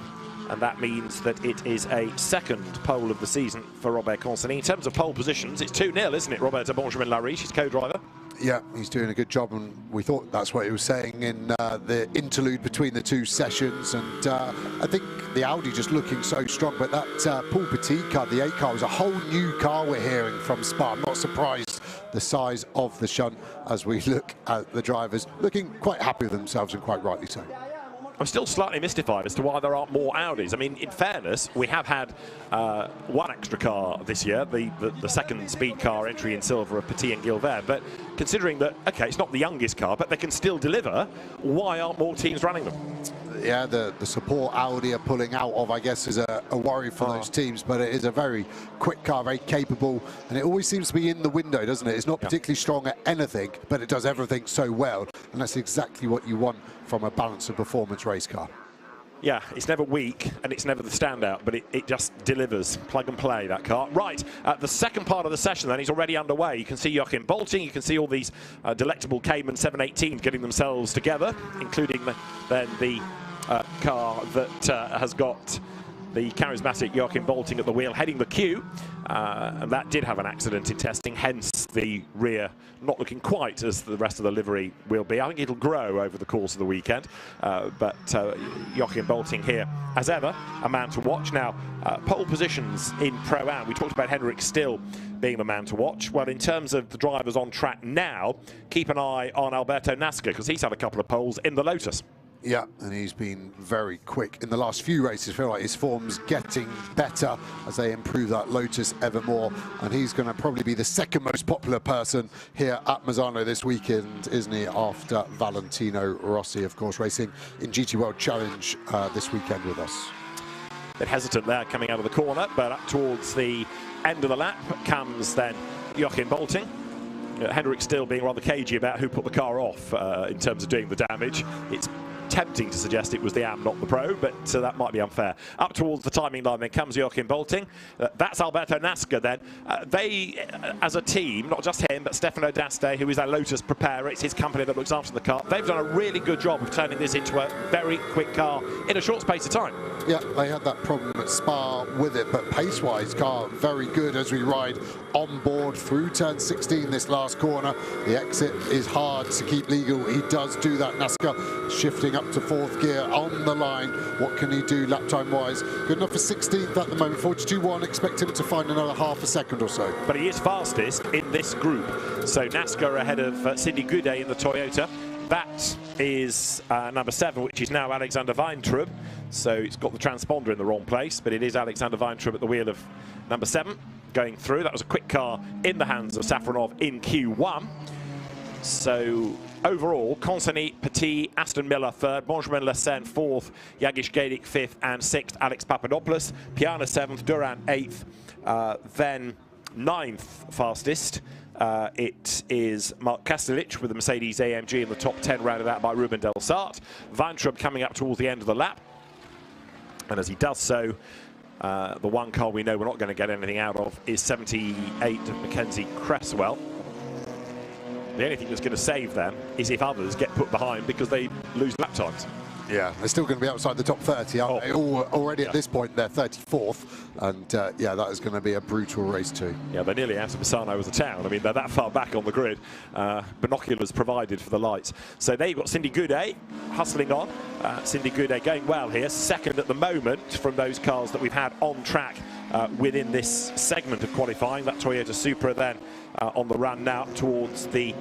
And that means that it is a 2nd pole of the season for Robert Consani. In terms of pole positions, it's 2-0, isn't it, Roberto Benjamin-Lariche, his co-driver? Yeah, he's doing a good job, and we thought that's what he was saying in the interlude between the 2 sessions. And I think the Audi just looking so strong, but that Paul Petit car, the 8 car, was a whole new car we're hearing from Spa. I'm not surprised the size of the shunt as we look at the drivers looking quite happy with themselves, and quite rightly so. I'm still slightly mystified as to why there aren't more Audis. I mean, in fairness, we have had 1 extra car this year, the 2nd speed car entry in silver of Petit and Gilbert. But considering that, okay, it's not the youngest car, but they can still deliver, why aren't more teams running them? Yeah, the support Audi are pulling out of, I guess, is a worry for those teams, but it is a very quick car, very capable, and it always seems to be in the window, doesn't it? It's not particularly strong at anything, but it does everything so well, and that's exactly what you want from a balanced and performance race car. Yeah, it's never weak and it's never the standout, but it just delivers. Plug and play, that car. Right, the second part of the session then is already underway. You can see Joachim Bolting, you can see all these delectable Cayman 718s getting themselves together, including then the car that has got the charismatic Joachim Bolting at the wheel heading the queue, and that did have an accident in testing, hence the rear not looking quite as the rest of the livery will be. I think it'll grow over the course of the weekend, but Joachim Bolting here, as ever, a man to watch. Now, pole positions in Pro-Am, we talked about Henrik Still being the man to watch. Well, in terms of the drivers on track now, keep an eye on Alberto Nasca, because he's had a couple of poles in the Lotus. Yeah, and he's been very quick in the last few races. I feel like his form's getting better as they improve that Lotus ever more. And he's going to probably be the 2nd most popular person here at Misano this weekend, isn't he? After Valentino Rossi, of course, racing in GT World Challenge this weekend with us. Bit hesitant there coming out of the corner, but up towards the end of the lap comes then Joachim Bolting. Henrik Still being rather cagey about who put the car off in terms of doing the damage. It's tempting to suggest it was the AM, not the Pro, but that might be unfair. Up towards the timing line then comes Joachim Bolting. That's Alberto Nasca then. They, as a team, not just him, but Stefano D'Aste, who is our Lotus preparer, it's his company that looks after the car. They've done a really good job of turning this into a very quick car in a short space of time. Yeah, they had that problem at Spa with it, but pace-wise, car very good as we ride on board through turn 16 this last corner. The exit is hard to keep legal. He does do that. Nasca shifting up to 4th gear on the line. What can he do lap time-wise? Good enough for 16th at the moment. 42.1. Expect him to find another half a second or so. But he is fastest in this group. So Nasca ahead of Cindy Goudet in the Toyota. That is number 7, which is now Alexander Weintraub. So it's got the transponder in the wrong place, but it is Alexander Weintraub at the wheel of number 7 going through. That was a quick car in the hands of Safronov in Q1. So overall, Consani, Petit, Aston Miller 3rd, Benjamin Lessen 4th, Jagish Gedic 5th and 6th, Alex Papadopoulos, Piana 7th, Duran 8th, then 9th fastest. It is Mark Kastelich with the Mercedes AMG in the top 10, rounded out by Ruben Del Sart. Weintraub coming up towards the end of the lap. And as he does so, the one car we know we're not going to get anything out of is 78 Mackenzie Cresswell. The only thing that's going to save them is if others get put behind because they lose lap times. Yeah, they're still going to be outside the top 30, aren't they? Already at this point, they're 34th. And yeah, that is going to be a brutal race too. Yeah, they're nearly out of Misano as a town. I mean, they're that far back on the grid. Binoculars provided for the lights. So there you've got Cindy Goudet hustling on. Cindy Goudet going well here. Second at the moment from those cars that we've had on track within this segment of qualifying. That Toyota Supra then on the run now towards the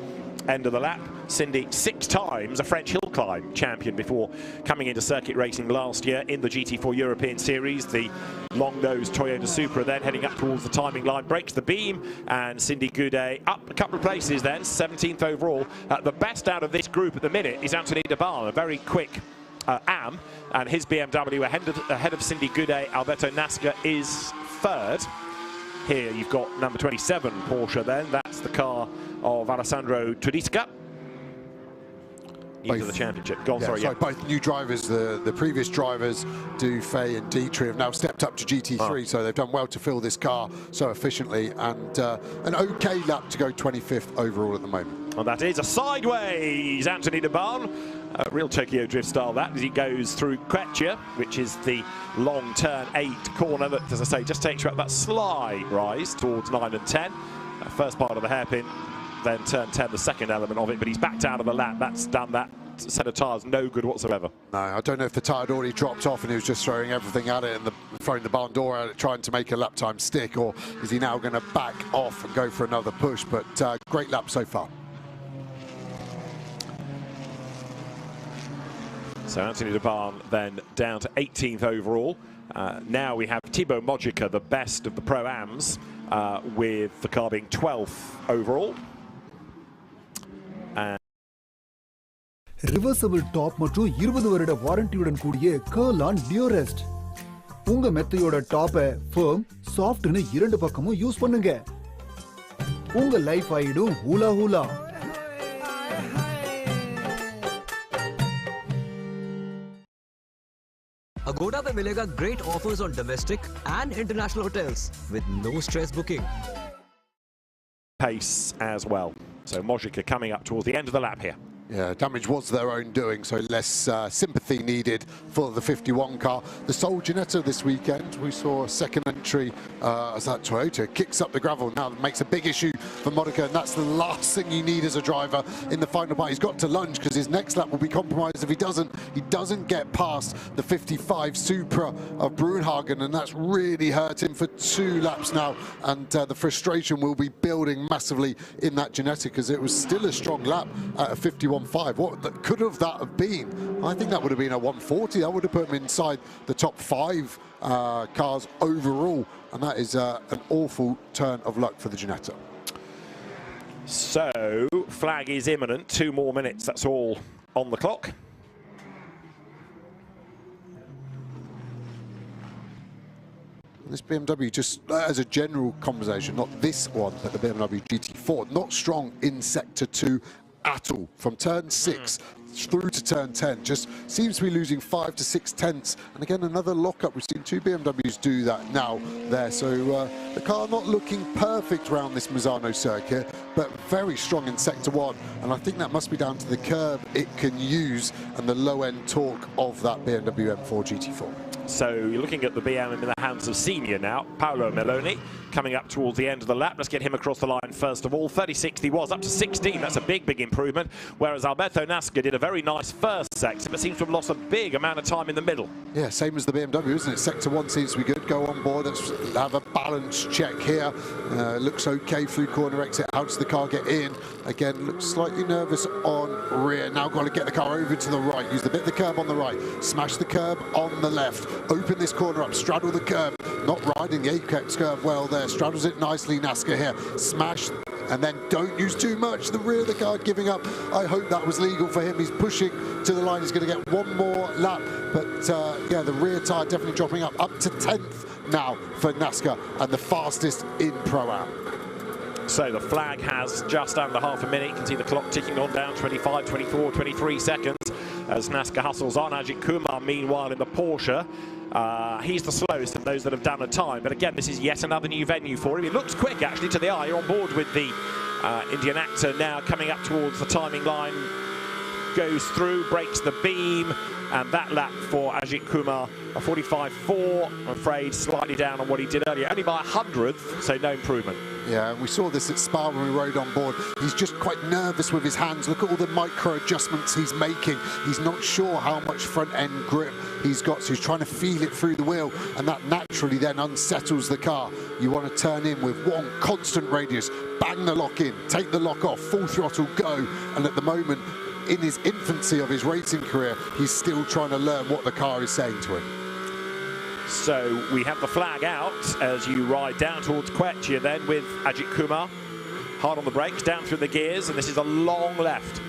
end of the lap. Cindy, 6 times a French hill climb champion before coming into circuit racing last year in the GT4 European Series. The long-nosed Toyota Supra then heading up towards the timing line, breaks the beam, and Cindy Goudet up a couple of places then, 17th overall. The best out of this group at the minute is Anthony Debarn, a very quick AM, and his BMW ahead of Cindy Goudet. Alberto Nasca is third. Here you've got number 27 Porsche then, that's the car of Alessandro Tudiska. New to the championship. Go on, sorry. Both new drivers, the previous drivers, Dufay and Dietrich, have now stepped up to GT3, so they've done well to fill this car so efficiently, and an okay lap to go 25th overall at the moment. Well, that is a sideways Anthony Debarn. Real Tokyo Drift style that, as he goes through Quechia, which is the long turn 8 corner that, as I say, just takes you up that slight rise towards 9 and 10. First part of the hairpin, then turn 10, the second element of it, but he's backed out of the lap. That's done that set of tyres no good whatsoever. No, I don't know if the tyre had already dropped off and he was just throwing everything at it and throwing the barn door at it, trying to make a lap time stick, or is he now going to back off and go for another push? But great lap so far. So Anthony Debarn then down to 18th overall. Now we have Thibaut Mojica, the best of the Pro-Ams, with the car being 12th overall. Reversible top மற்றும் 20 வருட வாரண்டியுடன் கூடிய Curl-on Durest. உங்க மெத்தையோட டாப்பை firm, softனு இரண்டு பக்கமும் use பண்ணுங்க. உங்க life ஆயிடும் ஹூலா ஹூலா. Agoda पे मिलेगा great offers on domestic and international hotels with no stress booking. Pace as well. So Mojica coming up towards the end of the lap here. Yeah, damage was their own doing, so less sympathy needed for the 51 car. The sole Ginetta this weekend, we saw a second entry as that Toyota kicks up the gravel. Now makes a big issue for Mojica, and that's the last thing you need as a driver in the final part. He's got to lunge because his next lap will be compromised if he doesn't get past the 55 Supra of Brunhagen, and that's really hurt him for 2 laps now, and the frustration will be building massively in that Ginetta because it was still a strong lap at a 51.5. What could that have been? I think that would have been a 140. That would have put him inside the top 5 cars overall, and that is an awful turn of luck for the Ginetta. So flag is imminent. 2 more minutes. That's all on the clock. This BMW, just as a general conversation, not this one, but the BMW GT4, not strong in sector 2 at all. From turn 6 through to turn 10, just seems to be losing 5 to 6 tenths. And again, another lockup. We've seen 2 BMWs do that now there. So the car not looking perfect around this Misano circuit, but very strong in sector 1. And I think that must be down to the curb it can use and the low-end torque of that BMW M4 GT4. So you're looking at the BM in the hands of senior now, Paolo Meloni, coming up towards the end of the lap. Let's get him across the line first of all. 36th he was, up to 16. That's a big, big improvement. Whereas Alberto Nasca did a very nice first sector, but seems to have lost a big amount of time in the middle. Yeah, same as the BMW, isn't it? Sector 1 seems to be good. Go on board. Let's have a balance check here. Looks okay through corner exit. How does the car get in? Again, looks slightly nervous on rear. Now got to get the car over to the right. Use the bit of the curb on the right. Smash the curb on the left. Open this corner up. Straddle the curb. Not riding the apex curb well there. Straddles it nicely, Nasca here. Smash, and then don't use too much. The rear of the car giving up. I hope that was legal for him. He's pushing to the line. He's going to get one more lap. But yeah, the rear tyre definitely dropping up to 10th now for Nasca, and the fastest in Pro-Am. So the flag has just under half a minute. You can see the clock ticking on down, 25, 24, 23 seconds as Nasca hustles on. Ajith Kumar, meanwhile, in the Porsche, He's the slowest of those that have done a time, but again, this is yet another new venue for him. He looks quick, actually, to the eye. You're on board with the Indian Actor now, coming up towards the timing line, goes through, breaks the beam, and that lap for Ajith Kumar, a 45.4, I'm afraid, slightly down on what he did earlier, only by 100th, so no improvement. Yeah, and we saw this at Spa when we rode on board. He's just quite nervous with his hands. Look at all the micro adjustments he's making. He's not sure how much front end grip he's got, so he's trying to feel it through the wheel, and that naturally then unsettles the car. You want to turn in with one constant radius, bang the lock in, take the lock off, full throttle, go. And at the moment, in his infancy of his racing career, he's still trying to learn what the car is saying to him. So we have the flag out as you ride down towards Quechia then with Ajith Kumar. Hard on the brakes, down through the gears, and this is a long left.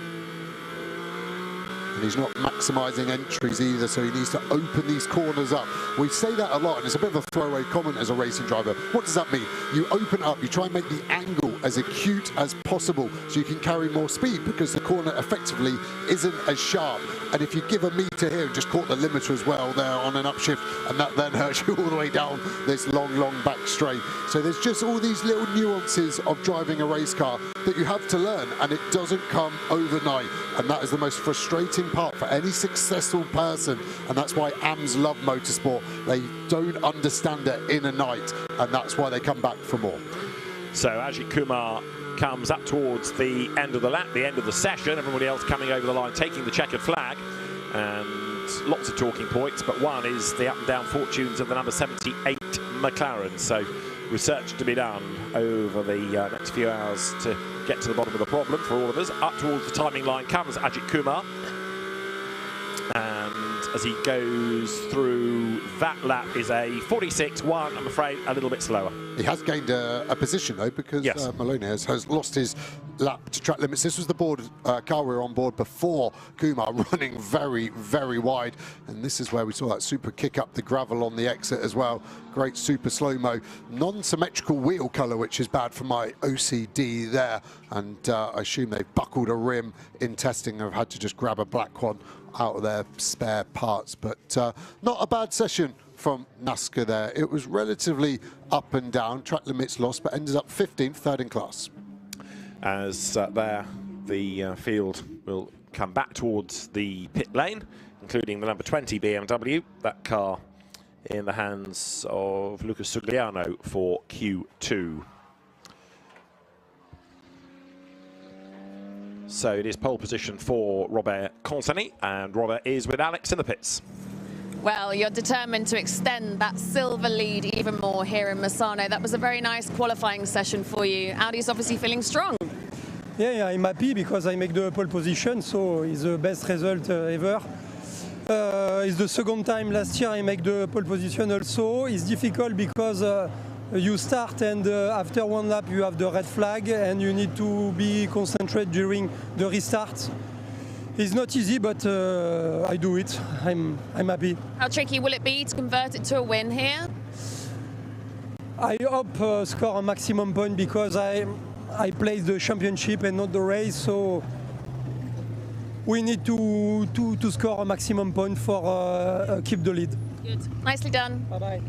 And he's not maximising entries either, so he needs to open these corners up. We say that a lot, and it's a bit of a throwaway comment as a racing driver. What does that mean? You open up, you try and make the angle as acute as possible so you can carry more speed, because the corner effectively isn't as sharp. And if you give a meter here and just caught the limiter as well there on an upshift, and that then hurts you all the way down this long, long back straight. So there's just all these little nuances of driving a race car that you have to learn, and it doesn't come overnight. And that is the most frustrating part for any successful person, and that's why AMs love motorsport. They don't understand it in a night, and that's why they come back for more. So Ajith Kumar comes up towards the end of the lap, the end of the session. Everybody else coming over the line, taking the checkered flag, and lots of talking points, but one is the up and down fortunes of the number 78 McLaren. So research to be done over the next few hours to get to the bottom of the problem for all of us. Up towards the timing line comes Ajith Kumar, and as he goes through that lap is a 46.1, I'm afraid a little bit slower. He has gained a position though, because yes. Maloney has lost his lap to track limits. This was the board car we were on board before Kumar, running very, very wide, and this is where we saw that super kick up the gravel on the exit as well. Great super slow-mo, non-symmetrical wheel colour, which is bad for my OCD there, and I assume they've buckled a rim in testing and have had to just grab a black one out of their spare parts. But not a bad session from NASCAR there. It was relatively up and down, track limits lost, but ended up 15th, third in class. As there, the field will come back towards the pit lane, including the number 20 BMW, that car in the hands of Lucas Sugliano for Q2. So it is pole position for Robert Consani, and Robert is with Alex in the pits. Well, you're determined to extend that silver lead even more here in Misano. That was a very nice qualifying session for you. Audi's obviously feeling strong. Yeah, I'm happy because I make the pole position, so it's the best result ever. It's the second time last year I make the pole position also. It's difficult because you start and after one lap you have the red flag and you need to be concentrated during the restart. It's not easy, but I do it. I'm happy. How tricky will it be to convert it to a win here? I hope score a maximum point because I play the championship and not the race, so we need to score a maximum point for keep the lead. Good. Nicely done. Bye-bye.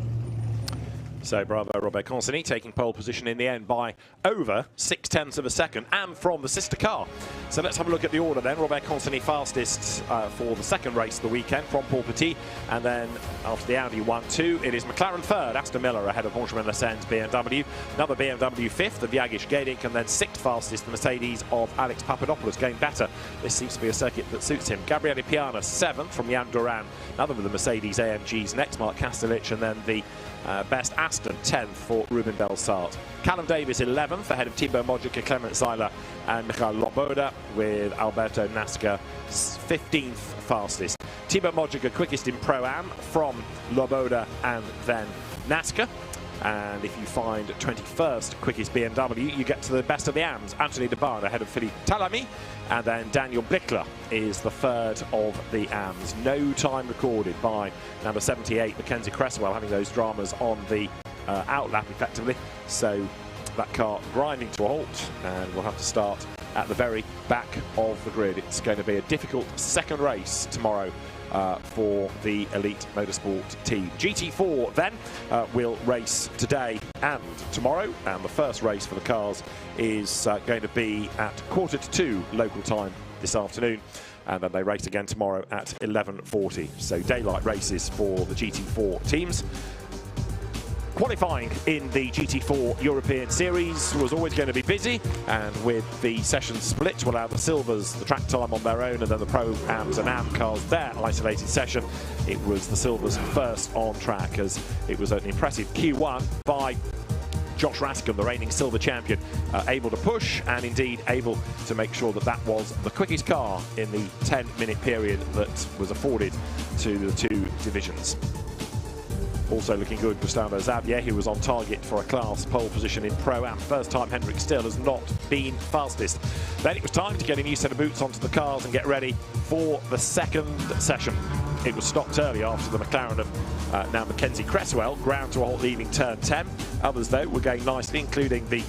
So bravo, Robert Consani taking pole position in the end by over 0.6 of a second, and from the sister car. So let's have a look at the order then. Robert Consani fastest for the second race of the weekend from Paul Petit, and then after the Audi 1-2, it is McLaren third, Aston Miller ahead of Benjamin Lassen's BMW, another BMW fifth, the Vyagish Gadik, and then sixth fastest, the Mercedes of Alex Papadopoulos, going better. This seems to be a circuit that suits him. Gabriele Piana seventh from Jan Duran, another with the Mercedes AMGs next, Mark Kastelich, and then the best Aston 10th for Ruben Belsart. Callum Davis 11th ahead of Thibaut Mojica, Clement Seiler and Michael Loboda, with Alberto Nasca 15th fastest. Thibaut Mojica quickest in Pro-Am from Loboda and then Nasca. And if you find 21st quickest BMW, you get to the best of the AMs. Anthony Debarn ahead of Philippe Talamy, and then Daniel Bickler is the third of the AMs. No time recorded by number 78, Mackenzie Cresswell, having those dramas on the outlap effectively. So that car grinding to a halt, and we'll have to start at the very back of the grid. It's going to be a difficult second race tomorrow for the Elite Motorsport team. GT4 then will race today and tomorrow, and the first race for the cars is going to be at 1:45 local time this afternoon, and then they race again tomorrow at 11:40. So daylight races for the GT4 teams. Qualifying in the GT4 European Series was always going to be busy, and with the session split will allow the Silvers the track time on their own, and then the Pro-Ams and Am cars their isolated session. It was the Silvers first on track, as it was an impressive Q1 by Josh Rascombe, the reigning silver champion, able to push and indeed able to make sure that that was the quickest car in the 10-minute period that was afforded to the two divisions. Also looking good, Gustavo Xavier, who was on target for a class pole position in Pro-Am. First time Hendrik Still has not been fastest. Then it was time to get a new set of boots onto the cars and get ready for the second session. It was stopped early after the McLaren of now Mackenzie Cresswell ground to a halt leaving turn 10. Others, though, were going nicely, including the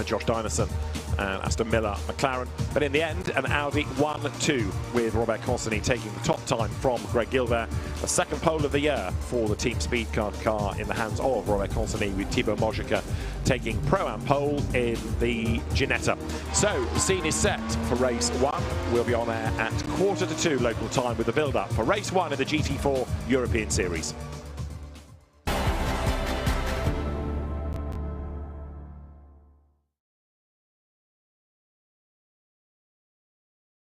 Josh Dynasson and Aston Miller McLaren. But in the end, an Audi 1-2 with Robert Consonny taking the top time from Greg Gilbert. The second pole of the year for the Team Speed car in the hands of Robert Consonny, with Thibaut Mojica taking Pro-Am pole in the Ginetta. So the scene is set for race 1. We'll be on air at 1:45 local time with the build-up for race 1 of the GT4 European Series.